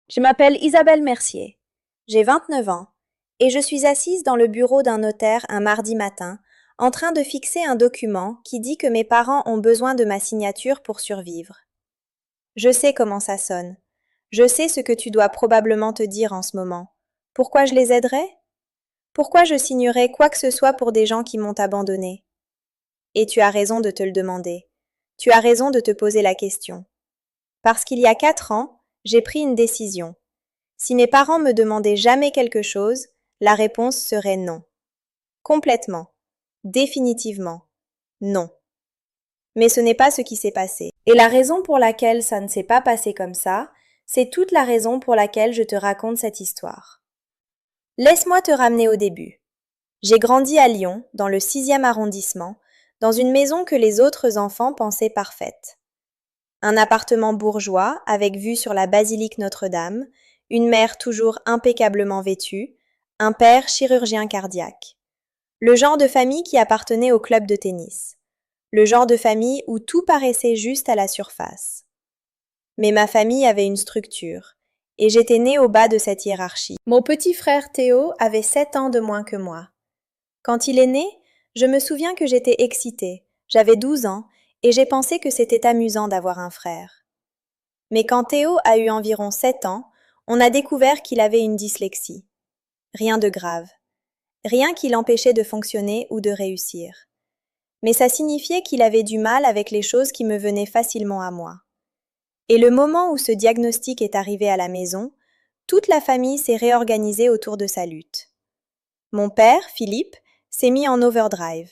Je m'appelle Isabelle Mercier. J'ai 29 ans et je suis assise dans le bureau d'un notaire un mardi matin en train de fixer un document qui dit que mes parents ont besoin de ma signature pour survivre. Je sais comment ça sonne. Je sais ce que tu dois probablement te dire en ce moment. Pourquoi je les aiderais? Pourquoi je signerais quoi que ce soit pour des gens qui m'ont abandonné? Et tu as raison de te le demander. Tu as raison de te poser la question. Parce qu'il y a 4 ans, j'ai pris une décision. Si mes parents me demandaient jamais quelque chose, la réponse serait non. Complètement. Définitivement. Non. Mais ce n'est pas ce qui s'est passé. Et la raison pour laquelle ça ne s'est pas passé comme ça, c'est toute la raison pour laquelle je te raconte cette histoire. Laisse-moi te ramener au début. J'ai grandi à Lyon, dans le 6e arrondissement, dans une maison que les autres enfants pensaient parfaite. Un appartement bourgeois avec vue sur la basilique Notre-Dame, une mère toujours impeccablement vêtue, un père chirurgien cardiaque. Le genre de famille qui appartenait au club de tennis. Le genre de famille où tout paraissait juste à la surface. Mais ma famille avait une structure, et j'étais née au bas de cette hiérarchie. Mon petit frère Théo avait 7 ans de moins que moi. Quand il est né, je me souviens que j'étais excitée, j'avais 12 ans, et j'ai pensé que c'était amusant d'avoir un frère. Mais quand Théo a eu environ 7 ans, on a découvert qu'il avait une dyslexie. Rien de grave. Rien qui l'empêchait de fonctionner ou de réussir. Mais ça signifiait qu'il avait du mal avec les choses qui me venaient facilement à moi. Et le moment où ce diagnostic est arrivé à la maison, toute la famille s'est réorganisée autour de sa lutte. Mon père, Philippe, s'est mis en overdrive.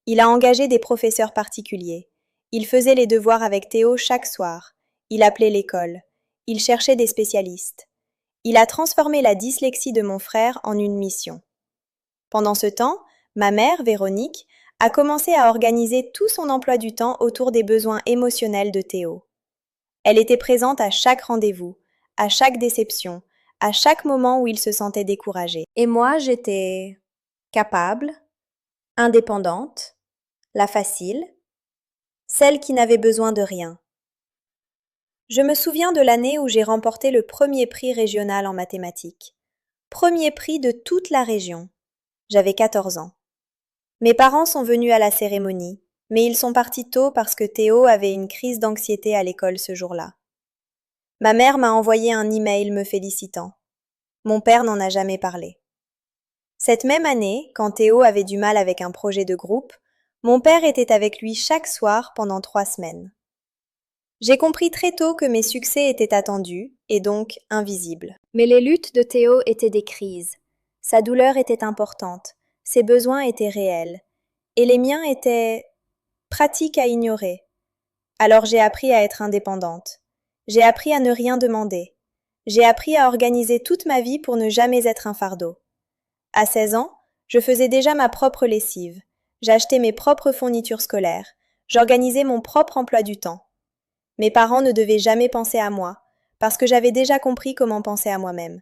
Il a engagé des professeurs particuliers. Il faisait les devoirs avec Théo chaque soir. Il appelait l'école. Il cherchait des spécialistes. Il a transformé la dyslexie de mon frère en une mission. Pendant ce temps, ma mère, Véronique, a commencé à organiser tout son emploi du temps autour des besoins émotionnels de Théo. Elle était présente à chaque rendez-vous, à chaque déception, à chaque moment où il se sentait découragé. Et moi, j'étais capable, indépendante, la facile, celle qui n'avait besoin de rien. Je me souviens de l'année où j'ai remporté le premier prix régional en mathématiques. Premier prix de toute la région. J'avais 14 ans. Mes parents sont venus à la cérémonie, mais ils sont partis tôt parce que Théo avait une crise d'anxiété à l'école ce jour-là. Ma mère m'a envoyé un email me félicitant. Mon père n'en a jamais parlé. Cette même année, quand Théo avait du mal avec un projet de groupe, mon père était avec lui chaque soir pendant 3 semaines. J'ai compris très tôt que mes succès étaient attendus et donc invisibles. Mais les luttes de Théo étaient des crises. Sa douleur était importante, ses besoins étaient réels, et les miens étaient pratiques à ignorer. Alors j'ai appris à être indépendante. J'ai appris à ne rien demander. J'ai appris à organiser toute ma vie pour ne jamais être un fardeau. À 16 ans, je faisais déjà ma propre lessive. J'achetais mes propres fournitures scolaires. J'organisais mon propre emploi du temps. Mes parents ne devaient jamais penser à moi, parce que j'avais déjà compris comment penser à moi-même.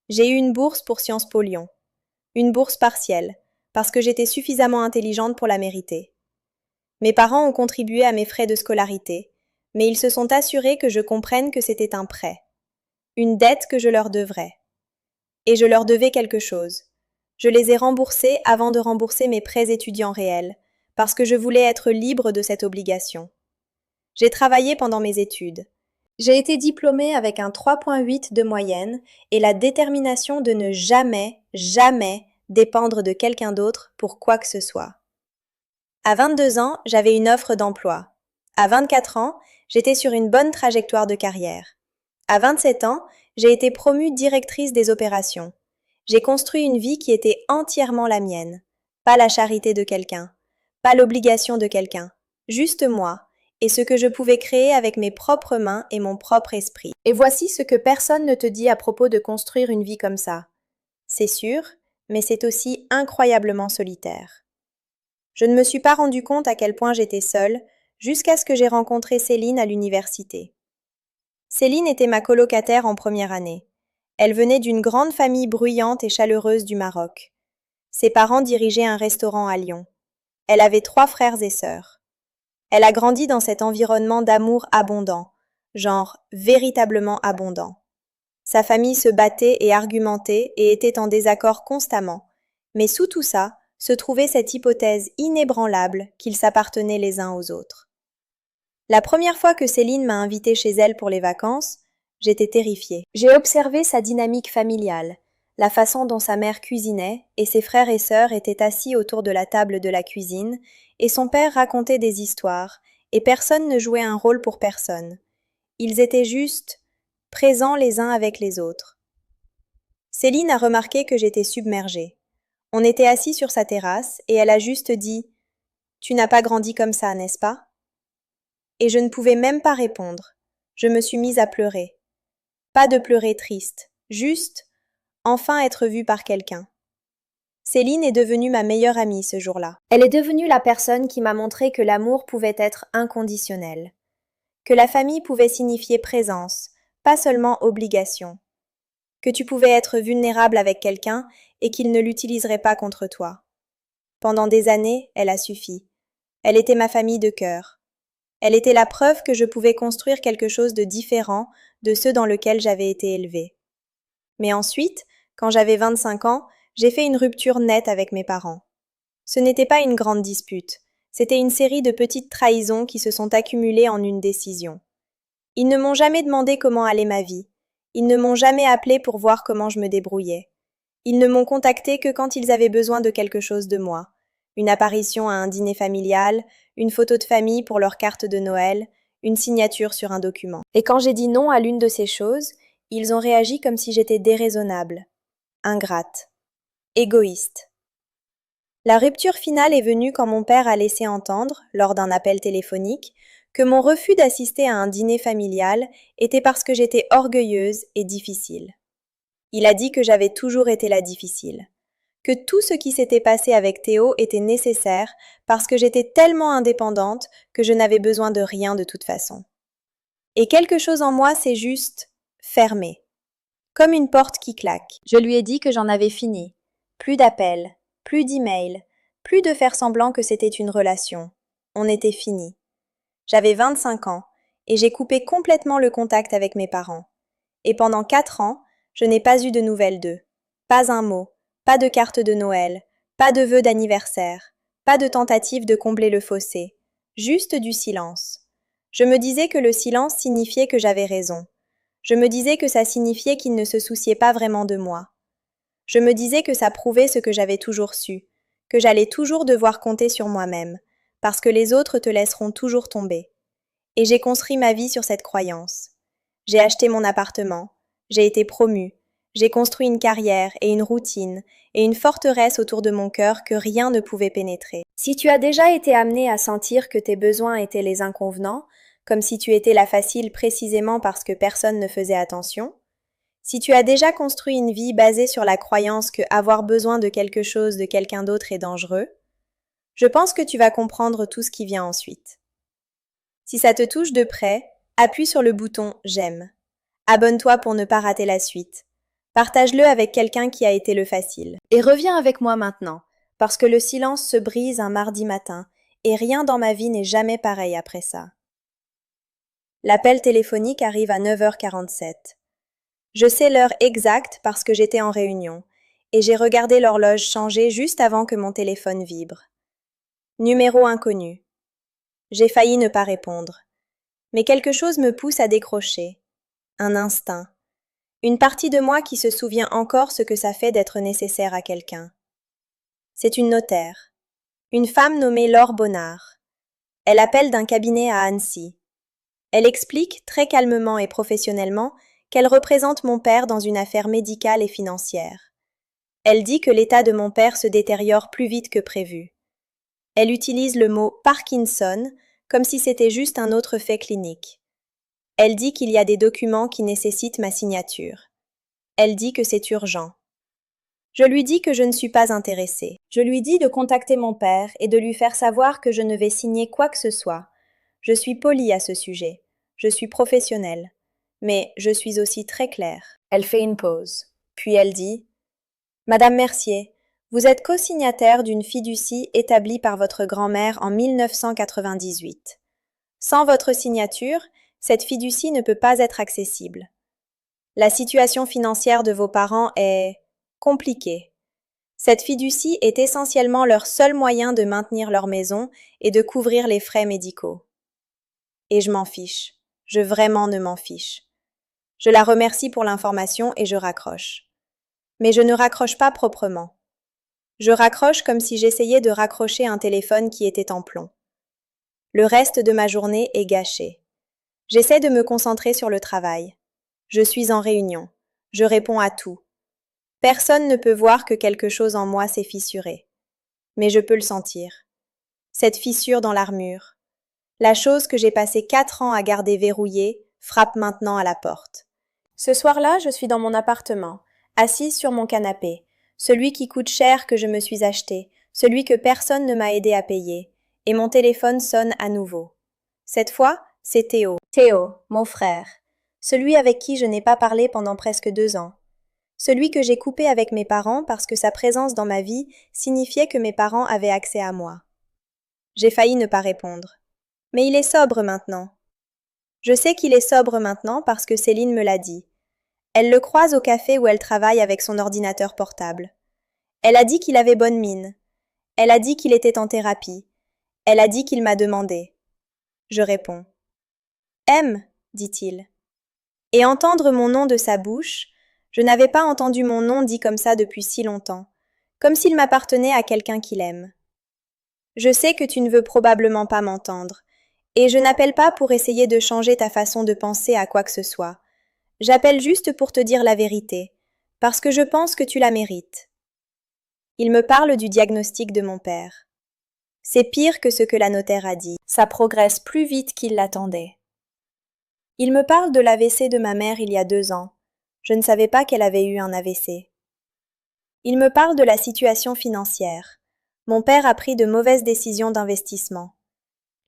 J'ai eu une bourse pour Sciences Po Lyon. Une bourse partielle, parce que j'étais suffisamment intelligente pour la mériter. Mes parents ont contribué à mes frais de scolarité, mais ils se sont assurés que je comprenne que c'était un prêt. Une dette que je leur devrais. Et je leur devais quelque chose. Je les ai remboursés avant de rembourser mes prêts étudiants réels, parce que je voulais être libre de cette obligation. J'ai travaillé pendant mes études. J'ai été diplômée avec un 3,8 de moyenne et la détermination de ne jamais, jamais dépendre de quelqu'un d'autre pour quoi que ce soit. À 22 ans, j'avais une offre d'emploi. À 24 ans, j'étais sur une bonne trajectoire de carrière. À 27 ans, j'ai été promue directrice des opérations. J'ai construit une vie qui était entièrement la mienne. Pas la charité de quelqu'un, pas l'obligation de quelqu'un, juste moi, et ce que je pouvais créer avec mes propres mains et mon propre esprit. Et voici ce que personne ne te dit à propos de construire une vie comme ça. C'est sûr, mais c'est aussi incroyablement solitaire. Je ne me suis pas rendu compte à quel point j'étais seule, jusqu'à ce que j'ai rencontré Céline à l'université. Céline était ma colocataire en première année. Elle venait d'une grande famille bruyante et chaleureuse du Maroc. Ses parents dirigeaient un restaurant à Lyon. Elle avait 3 frères et sœurs. Elle a grandi dans cet environnement d'amour abondant, genre véritablement abondant. Sa famille se battait et argumentait et était en désaccord constamment. Mais sous tout ça, se trouvait cette hypothèse inébranlable qu'ils s'appartenaient les uns aux autres. La première fois que Céline m'a invitée chez elle pour les vacances, j'étais terrifiée. J'ai observé sa dynamique familiale, la façon dont sa mère cuisinait et ses frères et sœurs étaient assis autour de la table de la cuisine et son père racontait des histoires et personne ne jouait un rôle pour personne. Ils étaient juste présents les uns avec les autres. Céline a remarqué que j'étais submergée. On était assis sur sa terrasse et elle a juste dit « Tu n'as pas grandi comme ça, n'est-ce pas ?» Et je ne pouvais même pas répondre. Je me suis mise à pleurer. Pas de pleurer triste, juste enfin être vue par quelqu'un. Céline est devenue ma meilleure amie ce jour-là. Elle est devenue la personne qui m'a montré que l'amour pouvait être inconditionnel, que la famille pouvait signifier présence, pas seulement obligation, que tu pouvais être vulnérable avec quelqu'un et qu'il ne l'utiliserait pas contre toi. Pendant des années, elle a suffi. Elle était ma famille de cœur. Elle était la preuve que je pouvais construire quelque chose de différent de ceux dans lequel j'avais été élevée. Mais ensuite, quand j'avais 25 ans, j'ai fait une rupture nette avec mes parents. Ce n'était pas une grande dispute, c'était une série de petites trahisons qui se sont accumulées en une décision. Ils ne m'ont jamais demandé comment allait ma vie. Ils ne m'ont jamais appelé pour voir comment je me débrouillais. Ils ne m'ont contacté que quand ils avaient besoin de quelque chose de moi. Une apparition à un dîner familial, une photo de famille pour leur carte de Noël, une signature sur un document. Et quand j'ai dit non à l'une de ces choses, ils ont réagi comme si j'étais déraisonnable, ingrate, égoïste. La rupture finale est venue quand mon père a laissé entendre, lors d'un appel téléphonique, que mon refus d'assister à un dîner familial était parce que j'étais orgueilleuse et difficile. Il a dit que j'avais toujours été la difficile, que tout ce qui s'était passé avec Théo était nécessaire parce que j'étais tellement indépendante que je n'avais besoin de rien de toute façon. Et quelque chose en moi s'est juste fermé, comme une porte qui claque. Je lui ai dit que j'en avais fini. Plus d'appels, plus d'emails, plus de faire semblant que c'était une relation. On était fini. J'avais 25 ans et j'ai coupé complètement le contact avec mes parents. Et pendant 4 ans, je n'ai pas eu de nouvelles d'eux. Pas un mot, pas de carte de Noël, pas de vœux d'anniversaire, pas de tentative de combler le fossé, juste du silence. Je me disais que le silence signifiait que j'avais raison. Je me disais que ça signifiait qu'ils ne se souciaient pas vraiment de moi. Je me disais que ça prouvait ce que j'avais toujours su, que j'allais toujours devoir compter sur moi-même, parce que les autres te laisseront toujours tomber. Et j'ai construit ma vie sur cette croyance. J'ai acheté mon appartement, j'ai été promue, j'ai construit une carrière et une routine et une forteresse autour de mon cœur que rien ne pouvait pénétrer. Si tu as déjà été amené à sentir que tes besoins étaient les inconvenants, comme si tu étais la facile précisément parce que personne ne faisait attention, si tu as déjà construit une vie basée sur la croyance que avoir besoin de quelque chose de quelqu'un d'autre est dangereux, je pense que tu vas comprendre tout ce qui vient ensuite. Si ça te touche de près, appuie sur le bouton « J'aime ». Abonne-toi pour ne pas rater la suite. Partage-le avec quelqu'un qui a été le facile. Et reviens avec moi maintenant, parce que le silence se brise un mardi matin, et rien dans ma vie n'est jamais pareil après ça. L'appel téléphonique arrive à 9h47. Je sais l'heure exacte parce que j'étais en réunion, et j'ai regardé l'horloge changer juste avant que mon téléphone vibre. Numéro inconnu. J'ai failli ne pas répondre. Mais quelque chose me pousse à décrocher. Un instinct. Une partie de moi qui se souvient encore ce que ça fait d'être nécessaire à quelqu'un. C'est une notaire. Une femme nommée Laure Bonnard. Elle appelle d'un cabinet à Annecy. Elle explique, très calmement et professionnellement, qu'elle représente mon père dans une affaire médicale et financière. Elle dit que l'état de mon père se détériore plus vite que prévu. Elle utilise le mot Parkinson comme si c'était juste un autre fait clinique. Elle dit qu'il y a des documents qui nécessitent ma signature. Elle dit que c'est urgent. Je lui dis que je ne suis pas intéressée. Je lui dis de contacter mon père et de lui faire savoir que je ne vais signer quoi que ce soit. Je suis polie à ce sujet. Je suis professionnelle. Mais je suis aussi très claire. Elle fait une pause. Puis elle dit « Madame Mercier, vous êtes co-signataire d'une fiducie établie par votre grand-mère en 1998. Sans votre signature, cette fiducie ne peut pas être accessible. La situation financière de vos parents est compliquée. Cette fiducie est essentiellement leur seul moyen de maintenir leur maison et de couvrir les frais médicaux. Et je m'en fiche. Je vraiment ne m'en fiche. Je la remercie pour l'information et je raccroche. Mais je ne raccroche pas proprement. Je raccroche comme si j'essayais de raccrocher un téléphone qui était en plomb. Le reste de ma journée est gâché. J'essaie de me concentrer sur le travail. Je suis en réunion. Je réponds à tout. Personne ne peut voir que quelque chose en moi s'est fissuré. Mais je peux le sentir. Cette fissure dans l'armure. La chose que j'ai passé 4 ans à garder verrouillée frappe maintenant à la porte. Ce soir-là, je suis dans mon appartement, assise sur mon canapé, celui qui coûte cher que je me suis acheté, celui que personne ne m'a aidé à payer, et mon téléphone sonne à nouveau. Cette fois, c'est Théo. Théo, mon frère. Celui avec qui je n'ai pas parlé pendant presque 2 ans. Celui que j'ai coupé avec mes parents parce que sa présence dans ma vie signifiait que mes parents avaient accès à moi. J'ai failli ne pas répondre. Mais il est sobre maintenant. Je sais qu'il est sobre maintenant parce que Céline me l'a dit. Elle le croise au café où elle travaille avec son ordinateur portable. Elle a dit qu'il avait bonne mine. Elle a dit qu'il était en thérapie. Elle a dit qu'il m'a demandé. Je réponds. M, dit-il. Et entendre mon nom de sa bouche, je n'avais pas entendu mon nom dit comme ça depuis si longtemps, comme s'il m'appartenait à quelqu'un qu'il aime. Je sais que tu ne veux probablement pas m'entendre, et je n'appelle pas pour essayer de changer ta façon de penser à quoi que ce soit. J'appelle juste pour te dire la vérité, parce que je pense que tu la mérites. Il me parle du diagnostic de mon père. C'est pire que ce que la notaire a dit. Ça progresse plus vite qu'il l'attendait. Il me parle de l'AVC de ma mère il y a 2 ans. Je ne savais pas qu'elle avait eu un AVC. Il me parle de la situation financière. Mon père a pris de mauvaises décisions d'investissement.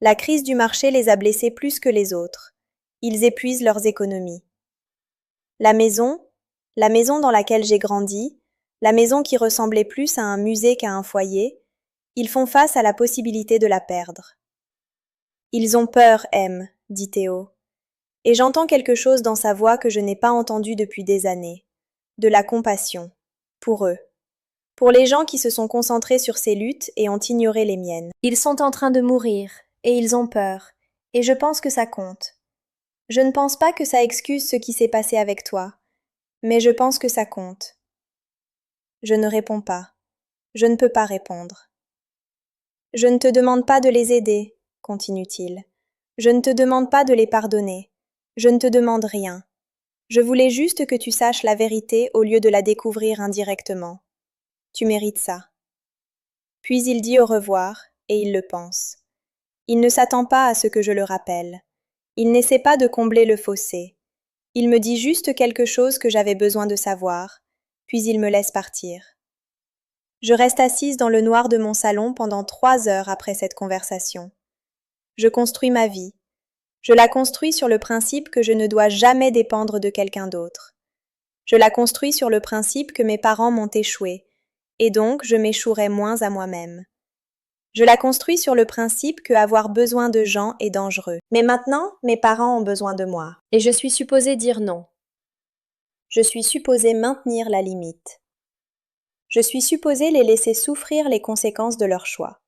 La crise du marché les a blessés plus que les autres. Ils épuisent leurs économies. La maison dans laquelle j'ai grandi, la maison qui ressemblait plus à un musée qu'à un foyer, ils font face à la possibilité de la perdre. Ils ont peur, M, dit Théo. Et j'entends quelque chose dans sa voix que je n'ai pas entendu depuis des années. De la compassion. Pour eux. Pour les gens qui se sont concentrés sur ces luttes et ont ignoré les miennes. Ils sont en train de mourir, et ils ont peur. Et je pense que ça compte. Je ne pense pas que ça excuse ce qui s'est passé avec toi. Mais je pense que ça compte. Je ne réponds pas. Je ne peux pas répondre. Je ne te demande pas de les aider, continue-t-il. Je ne te demande pas de les pardonner. Je ne te demande rien. Je voulais juste que tu saches la vérité au lieu de la découvrir indirectement. Tu mérites ça. Puis il dit au revoir, et il le pense. Il ne s'attend pas à ce que je le rappelle. Il n'essaie pas de combler le fossé. Il me dit juste quelque chose que j'avais besoin de savoir, puis il me laisse partir. Je reste assise dans le noir de mon salon pendant 3 heures après cette conversation. Je construis ma vie. Je la construis sur le principe que je ne dois jamais dépendre de quelqu'un d'autre. Je la construis sur le principe que mes parents m'ont échoué, et donc je m'échouerai moins à moi-même. Je la construis sur le principe que avoir besoin de gens est dangereux. Mais maintenant, mes parents ont besoin de moi. Et je suis supposée dire non. Je suis supposée maintenir la limite. Je suis supposée les laisser souffrir les conséquences de leur choix.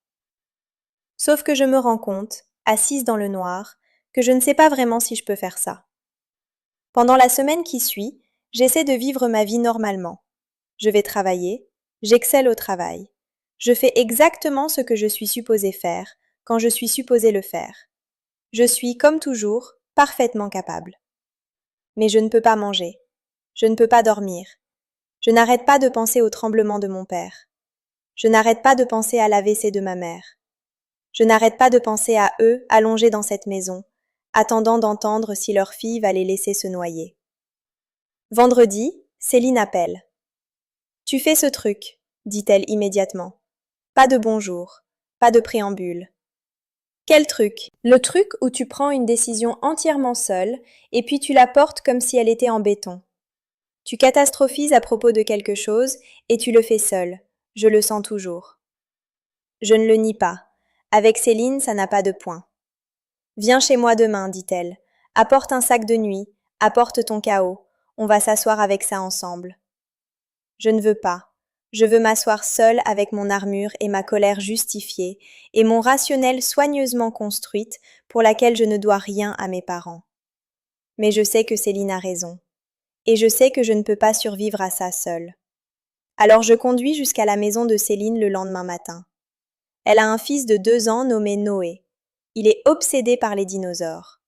Sauf que je me rends compte, assise dans le noir, que je ne sais pas vraiment si je peux faire ça. Pendant la semaine qui suit, j'essaie de vivre ma vie normalement. Je vais travailler, j'excelle au travail. Je fais exactement ce que je suis supposée faire, quand je suis supposée le faire. Je suis, comme toujours, parfaitement capable. Mais je ne peux pas manger. Je ne peux pas dormir. Je n'arrête pas de penser au tremblement de mon père. Je n'arrête pas de penser à l'AVC de ma mère. Je n'arrête pas de penser à eux allongés dans cette maison, attendant d'entendre si leur fille va les laisser se noyer. Vendredi, Céline appelle. « Tu fais ce truc, dit-elle immédiatement. Pas de bonjour, pas de préambule. Quel truc? Le truc où tu prends une décision entièrement seule et puis tu la portes comme si elle était en béton. Tu catastrophises à propos de quelque chose et tu le fais seul. Je le sens toujours. Je ne le nie pas. Avec Céline, ça n'a pas de point. Viens chez moi demain, dit-elle. Apporte un sac de nuit, apporte ton chaos. On va s'asseoir avec ça ensemble. Je ne veux pas. Je veux m'asseoir seule avec mon armure et ma colère justifiée, et mon rationnel soigneusement construite pour laquelle je ne dois rien à mes parents. Mais je sais que Céline a raison. Et je sais que je ne peux pas survivre à ça seule. Alors je conduis jusqu'à la maison de Céline le lendemain matin. Elle a un fils de 2 ans nommé Noé. Il est obsédé par les dinosaures.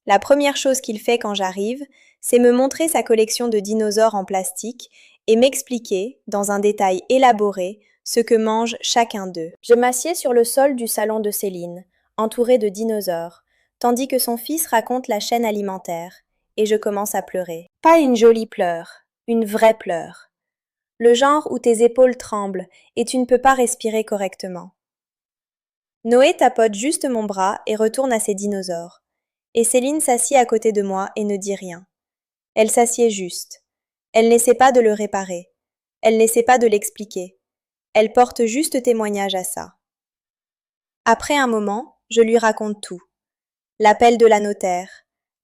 La première chose qu'il fait quand j'arrive, c'est me montrer sa collection de dinosaures en plastique et m'expliquer, dans un détail élaboré, ce que mange chacun d'eux. Je m'assieds sur le sol du salon de Céline, entourée de dinosaures, tandis que son fils raconte la chaîne alimentaire, et je commence à pleurer. Pas une jolie pleure, une vraie pleure. Le genre où tes épaules tremblent et tu ne peux pas respirer correctement. Noé tapote juste mon bras et retourne à ses dinosaures. Et Céline s'assied à côté de moi et ne dit rien. Elle s'assied juste. Elle n'essaie pas de le réparer. Elle n'essaie pas de l'expliquer. Elle porte juste témoignage à ça. Après un moment, je lui raconte tout. L'appel de la notaire,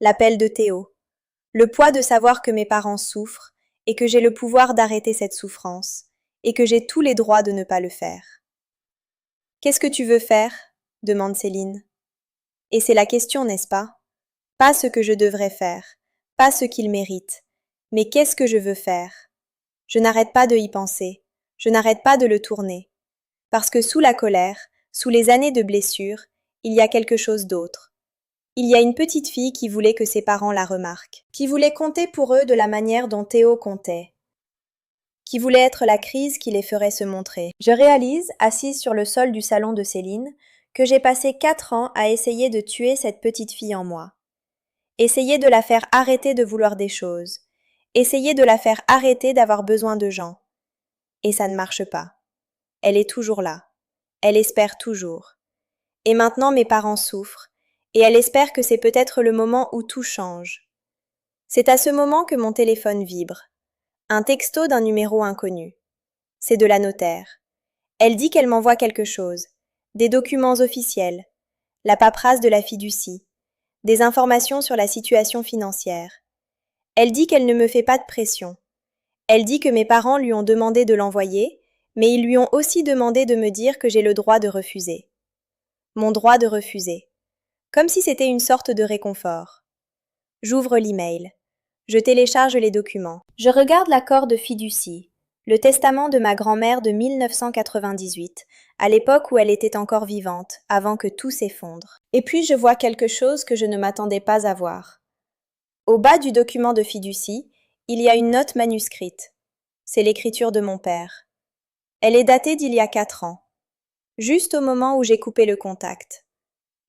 l'appel de Théo, le poids de savoir que mes parents souffrent et que j'ai le pouvoir d'arrêter cette souffrance et que j'ai tous les droits de ne pas le faire. Qu'est-ce que tu veux faire ? Demande Céline. Et c'est la question, n'est-ce pas ? Pas ce que je devrais faire, pas ce qu'il mérite, mais qu'est-ce que je veux faire ? Je n'arrête pas de y penser, je n'arrête pas de le tourner. Parce que sous la colère, sous les années de blessures, il y a quelque chose d'autre. Il y a une petite fille qui voulait que ses parents la remarquent, qui voulait compter pour eux de la manière dont Théo comptait, qui voulait être la crise qui les ferait se montrer. Je réalise, assise sur le sol du salon de Céline, que j'ai passé 4 ans à essayer de tuer cette petite fille en moi. Essayer de la faire arrêter de vouloir des choses. Essayer de la faire arrêter d'avoir besoin de gens. Et ça ne marche pas. Elle est toujours là. Elle espère toujours. Et maintenant mes parents souffrent, et elle espère que c'est peut-être le moment où tout change. C'est à ce moment que mon téléphone vibre. Un texto d'un numéro inconnu. C'est de la notaire. Elle dit qu'elle m'envoie quelque chose. Des documents officiels. La paperasse de la fiducie. Des informations sur la situation financière. Elle dit qu'elle ne me fait pas de pression. Elle dit que mes parents lui ont demandé de l'envoyer, mais ils lui ont aussi demandé de me dire que j'ai le droit de refuser. Mon droit de refuser. Comme si c'était une sorte de réconfort. J'ouvre l'email. Je télécharge les documents. Je regarde l'accord de fiducie, le testament de ma grand-mère de 1998, à l'époque où elle était encore vivante, avant que tout s'effondre. Et puis je vois quelque chose que je ne m'attendais pas à voir. Au bas du document de fiducie, il y a une note manuscrite. C'est l'écriture de mon père. Elle est datée d'il y a 4 ans, juste au moment où j'ai coupé le contact.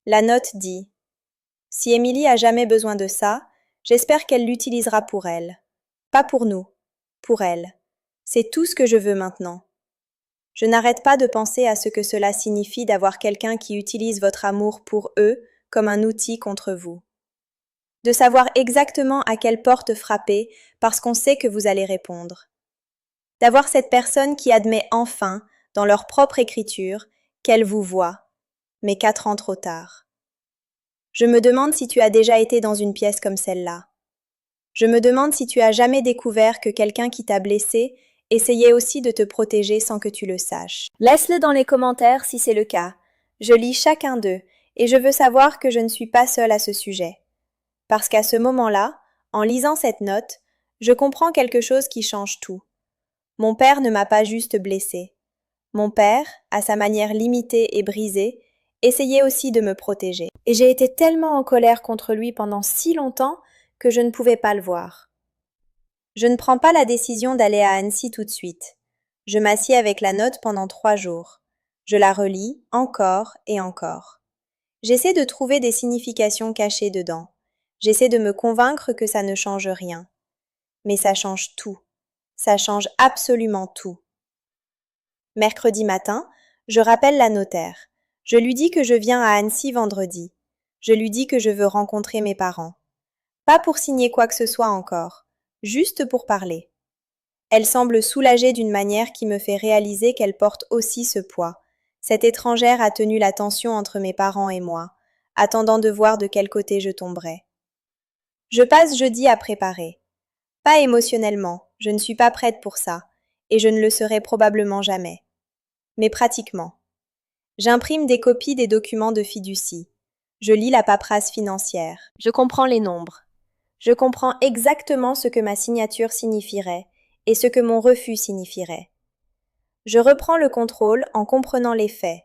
La note dit « Si Émilie a jamais besoin de ça, j'espère qu'elle l'utilisera pour elle. Pas pour nous, pour elle. C'est tout ce que je veux maintenant. Je n'arrête pas de penser à ce que cela signifie d'avoir quelqu'un qui utilise votre amour pour eux comme un outil contre vous. De savoir exactement à quelle porte frapper parce qu'on sait que vous allez répondre. D'avoir cette personne qui admet enfin, dans leur propre écriture, qu'elle vous voit, mais 4 ans trop tard. Je me demande si tu as déjà été dans une pièce comme celle-là. Je me demande si tu as jamais découvert que quelqu'un qui t'a blessé essayait aussi de te protéger sans que tu le saches. Laisse-le dans les commentaires si c'est le cas. Je lis chacun d'eux et je veux savoir que je ne suis pas seule à ce sujet. Parce qu'à ce moment-là, en lisant cette note, je comprends quelque chose qui change tout. Mon père ne m'a pas juste blessée. Mon père, à sa manière limitée et brisée, essayait aussi de me protéger. Et j'ai été tellement en colère contre lui pendant si longtemps que je ne pouvais pas le voir. Je ne prends pas la décision d'aller à Annecy tout de suite. Je m'assieds avec la note pendant 3 jours. Je la relis encore et encore. J'essaie de trouver des significations cachées dedans. J'essaie de me convaincre que ça ne change rien. Mais ça change tout. Ça change absolument tout. Mercredi matin, je rappelle la notaire. Je lui dis que je viens à Annecy vendredi. Je lui dis que je veux rencontrer mes parents. Pas pour signer quoi que ce soit encore, juste pour parler. Elle semble soulagée d'une manière qui me fait réaliser qu'elle porte aussi ce poids. Cette étrangère a tenu la tension entre mes parents et moi, attendant de voir de quel côté je tomberais. Je passe jeudi à préparer. Pas émotionnellement, je ne suis pas prête pour ça, et je ne le serai probablement jamais. Mais pratiquement. J'imprime des copies des documents de fiducie. Je lis la paperasse financière. Je comprends les nombres. Je comprends exactement ce que ma signature signifierait et ce que mon refus signifierait. Je reprends le contrôle en comprenant les faits.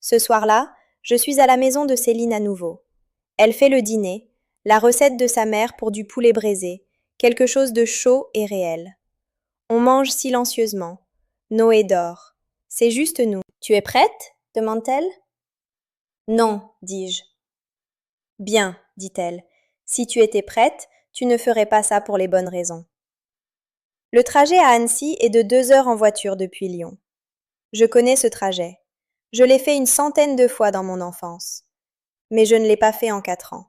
Ce soir-là, je suis à la maison de Céline à nouveau. Elle fait le dîner, la recette de sa mère pour du poulet braisé, quelque chose de chaud et réel. On mange silencieusement. Noé dort. C'est juste nous. Tu es prête? Demande-t-elle. Non, dis-je. Bien, dit-elle. Si tu étais prête, tu ne ferais pas ça pour les bonnes raisons. Le trajet à Annecy est de 2 heures en voiture depuis Lyon. Je connais ce trajet. Je l'ai fait une centaine de fois dans mon enfance. Mais je ne l'ai pas fait en 4 ans.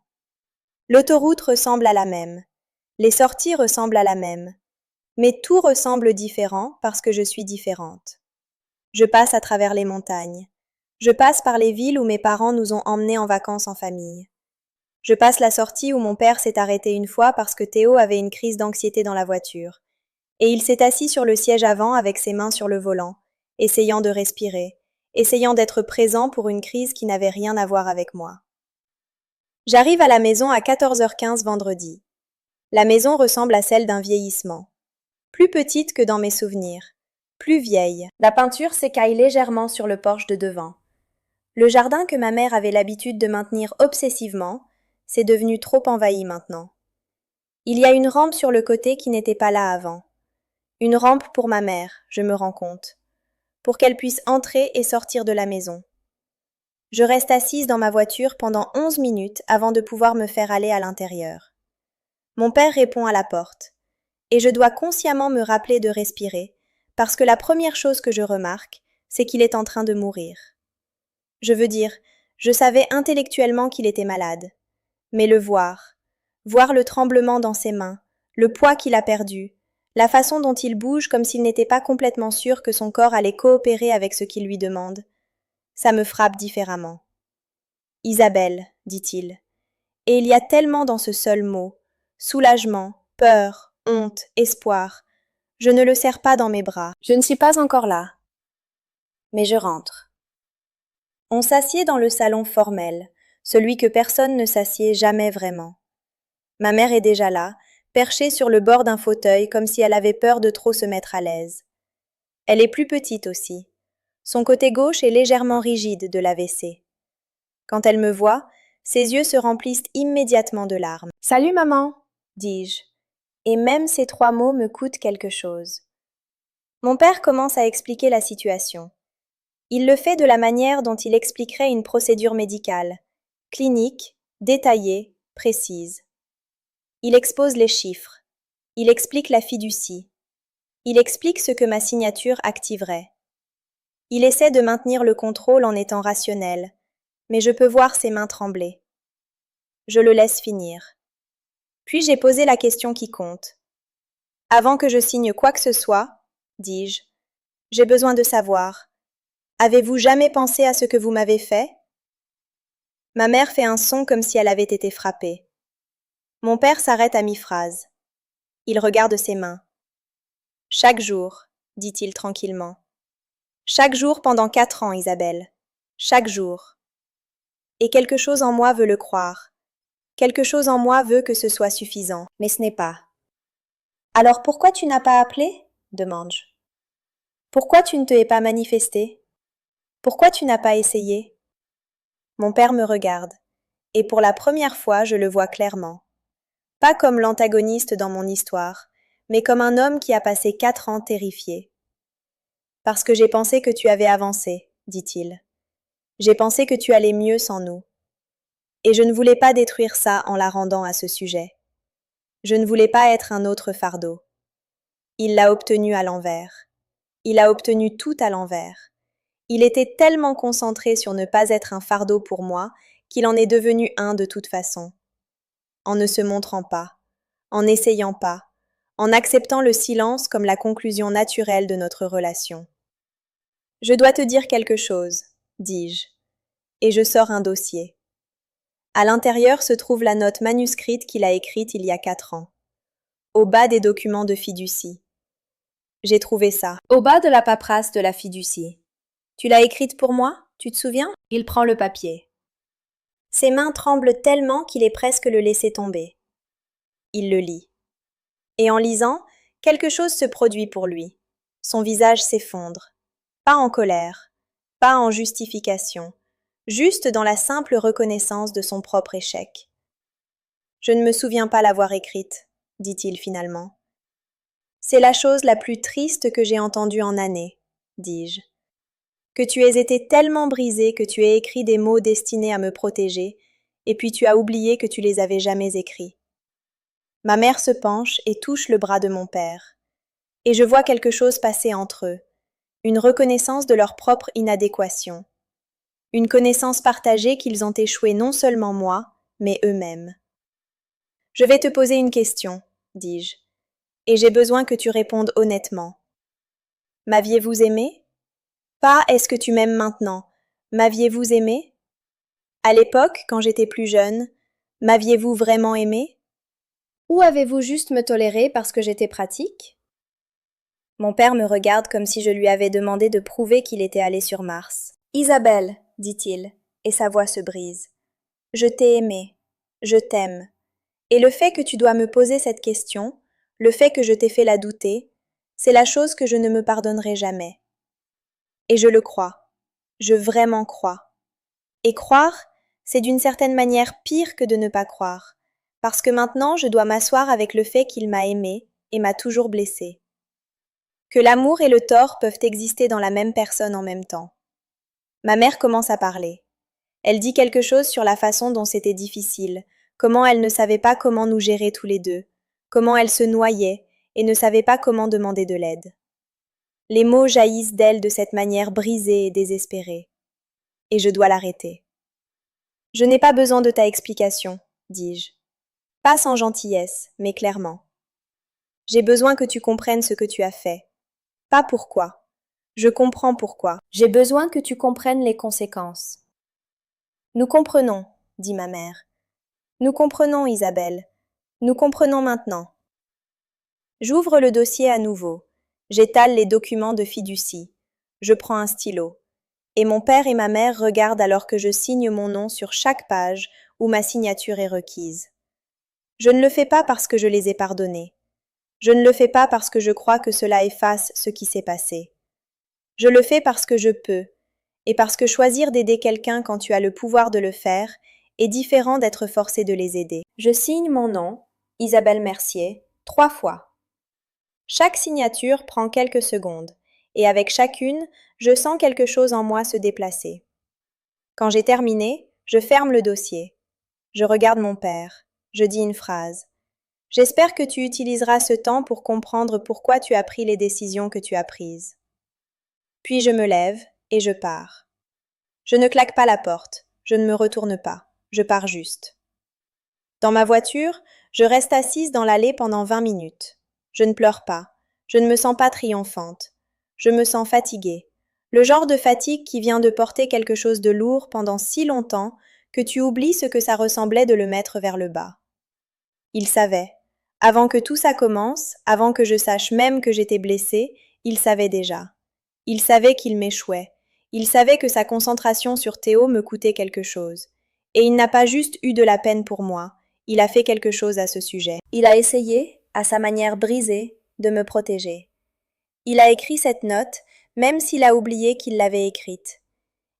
L'autoroute ressemble à la même. Les sorties ressemblent à la même. Mais tout ressemble différent parce que je suis différente. Je passe à travers les montagnes. Je passe par les villes où mes parents nous ont emmenés en vacances en famille. Je passe la sortie où mon père s'est arrêté une fois parce que Théo avait une crise d'anxiété dans la voiture. Et il s'est assis sur le siège avant avec ses mains sur le volant, essayant de respirer, essayant d'être présent pour une crise qui n'avait rien à voir avec moi. J'arrive à la maison à 14h15 vendredi. La maison ressemble à celle d'un vieillissement. Plus petite que dans mes souvenirs. Plus vieille. La peinture s'écaille légèrement sur le porche de devant. Le jardin que ma mère avait l'habitude de maintenir obsessivement, c'est devenu trop envahi maintenant. Il y a une rampe sur le côté qui n'était pas là avant. Une rampe pour ma mère, je me rends compte. Pour qu'elle puisse entrer et sortir de la maison. Je reste assise dans ma voiture pendant 11 minutes avant de pouvoir me faire aller à l'intérieur. Mon père répond à la porte. Et je dois consciemment me rappeler de respirer, parce que la première chose que je remarque, c'est qu'il est en train de mourir. Je veux dire, je savais intellectuellement qu'il était malade. Mais le voir le tremblement dans ses mains, le poids qu'il a perdu, la façon dont il bouge comme s'il n'était pas complètement sûr que son corps allait coopérer avec ce qu'il lui demande, ça me frappe différemment. Isabelle, dit-il. Et il y a tellement dans ce seul mot, soulagement, peur, honte, espoir. Je ne le serre pas dans mes bras. Je ne suis pas encore là. Mais je rentre. On s'assied dans le salon formel, celui que personne ne s'assied jamais vraiment. Ma mère est déjà là, perchée sur le bord d'un fauteuil comme si elle avait peur de trop se mettre à l'aise. Elle est plus petite aussi. Son côté gauche est légèrement rigide de l'AVC. Quand elle me voit, ses yeux se remplissent immédiatement de larmes. « Salut maman !» dis-je. Et même ces 3 mots me coûtent quelque chose. Mon père commence à expliquer la situation. Il le fait de la manière dont il expliquerait une procédure médicale, clinique, détaillée, précise. Il expose les chiffres. Il explique la fiducie. Il explique ce que ma signature activerait. Il essaie de maintenir le contrôle en étant rationnel, mais je peux voir ses mains trembler. Je le laisse finir. Puis j'ai posé la question qui compte. Avant que je signe quoi que ce soit, dis-je, j'ai besoin de savoir. Avez-vous jamais pensé à ce que vous m'avez fait? Ma mère fait un son comme si elle avait été frappée. Mon père s'arrête à mi-phrase. Il regarde ses mains. Chaque jour, dit-il tranquillement. Chaque jour pendant 4 ans, Isabelle. Chaque jour. Et quelque chose en moi veut le croire. Quelque chose en moi veut que ce soit suffisant, mais ce n'est pas. Alors pourquoi tu n'as pas appelé? Demande-je. Pourquoi tu ne te es pas manifesté? Pourquoi tu n'as pas essayé? Mon père me regarde, et pour la première fois je le vois clairement. Pas comme l'antagoniste dans mon histoire, mais comme un homme qui a passé 4 ans terrifié. Parce que j'ai pensé que tu avais avancé, dit-il. J'ai pensé que tu allais mieux sans nous. Et je ne voulais pas détruire ça en la rendant à ce sujet. Je ne voulais pas être un autre fardeau. Il l'a obtenu à l'envers. Il a obtenu tout à l'envers. Il était tellement concentré sur ne pas être un fardeau pour moi qu'il en est devenu un de toute façon. En ne se montrant pas, en n'essayant pas, en acceptant le silence comme la conclusion naturelle de notre relation. Je dois te dire quelque chose, dis-je, et je sors un dossier. À l'intérieur se trouve la note manuscrite qu'il a écrite il y a 4 ans. au bas des documents de fiducie. J'ai trouvé ça. Au bas de la paperasse de la fiducie. Tu l'as écrite pour moi, tu te souviens? Il prend le papier. Ses mains tremblent tellement qu'il est presque le laisser tomber. Il le lit. Et en lisant, quelque chose se produit pour lui. Son visage s'effondre. Pas en colère, pas en justification, juste dans la simple reconnaissance de son propre échec. Je ne me souviens pas l'avoir écrite, dit-il finalement. C'est la chose la plus triste que j'ai entendue en années, dis-je. Que tu aies été tellement brisé que tu aies écrit des mots destinés à me protéger, et puis tu as oublié que tu les avais jamais écrits. Ma mère se penche et touche le bras de mon père. Et je vois quelque chose passer entre eux, une reconnaissance de leur propre inadéquation, une connaissance partagée qu'ils ont échoué non seulement moi, mais eux-mêmes. Je vais te poser une question, dis-je, et j'ai besoin que tu répondes honnêtement. M'aviez-vous aimé? Pas est-ce que tu m'aimes maintenant. M'aviez-vous aimé? À l'époque, quand j'étais plus jeune, m'aviez-vous vraiment aimé? Ou avez-vous juste me toléré parce que j'étais pratique? Mon père me regarde comme si je lui avais demandé de prouver qu'il était allé sur Mars. Isabelle, dit-il, et sa voix se brise. Je t'ai aimé. Je t'aime. Et le fait que tu dois me poser cette question, le fait que je t'ai fait la douter, c'est la chose que je ne me pardonnerai jamais. Et je le crois. Je vraiment crois. Et croire, c'est d'une certaine manière pire que de ne pas croire, parce que maintenant je dois m'asseoir avec le fait qu'il m'a aimé et m'a toujours blessé. Que l'amour et le tort peuvent exister dans la même personne en même temps. Ma mère commence à parler. Elle dit quelque chose sur la façon dont c'était difficile, comment elle ne savait pas comment nous gérer tous les deux, comment elle se noyait et ne savait pas comment demander de l'aide. Les mots jaillissent d'elle de cette manière brisée et désespérée. Et je dois l'arrêter. Je n'ai pas besoin de ta explication, dis-je. Pas sans gentillesse, mais clairement. J'ai besoin que tu comprennes ce que tu as fait. Pas pourquoi. Je comprends pourquoi. J'ai besoin que tu comprennes les conséquences. Nous comprenons, dit ma mère. Nous comprenons, Isabelle. Nous comprenons maintenant. J'ouvre le dossier à nouveau. J'étale les documents de fiducie. Je prends un stylo. Et mon père et ma mère regardent alors que je signe mon nom sur chaque page où ma signature est requise. Je ne le fais pas parce que je les ai pardonnés. Je ne le fais pas parce que je crois que cela efface ce qui s'est passé. Je le fais parce que je peux, et parce que choisir d'aider quelqu'un quand tu as le pouvoir de le faire est différent d'être forcé de les aider. Je signe mon nom, Isabelle Mercier, 3 fois. Chaque signature prend quelques secondes, et avec chacune, je sens quelque chose en moi se déplacer. Quand j'ai terminé, je ferme le dossier. Je regarde mon père. Je dis une phrase. J'espère que tu utiliseras ce temps pour comprendre pourquoi tu as pris les décisions que tu as prises. Puis je me lève et je pars. Je ne claque pas la porte, je ne me retourne pas, je pars juste. Dans ma voiture, je reste assise dans l'allée pendant 20 minutes. Je ne pleure pas, je ne me sens pas triomphante. Je me sens fatiguée. Le genre de fatigue qui vient de porter quelque chose de lourd pendant si longtemps que tu oublies ce que ça ressemblait de le mettre vers le bas. Il savait. Avant que tout ça commence, avant que je sache même que j'étais blessée, il savait déjà. Il savait qu'il m'échouait. Il savait que sa concentration sur Théo me coûtait quelque chose. Et il n'a pas juste eu de la peine pour moi, il a fait quelque chose à ce sujet. Il a essayé, à sa manière brisée, de me protéger. Il a écrit cette note, même s'il a oublié qu'il l'avait écrite.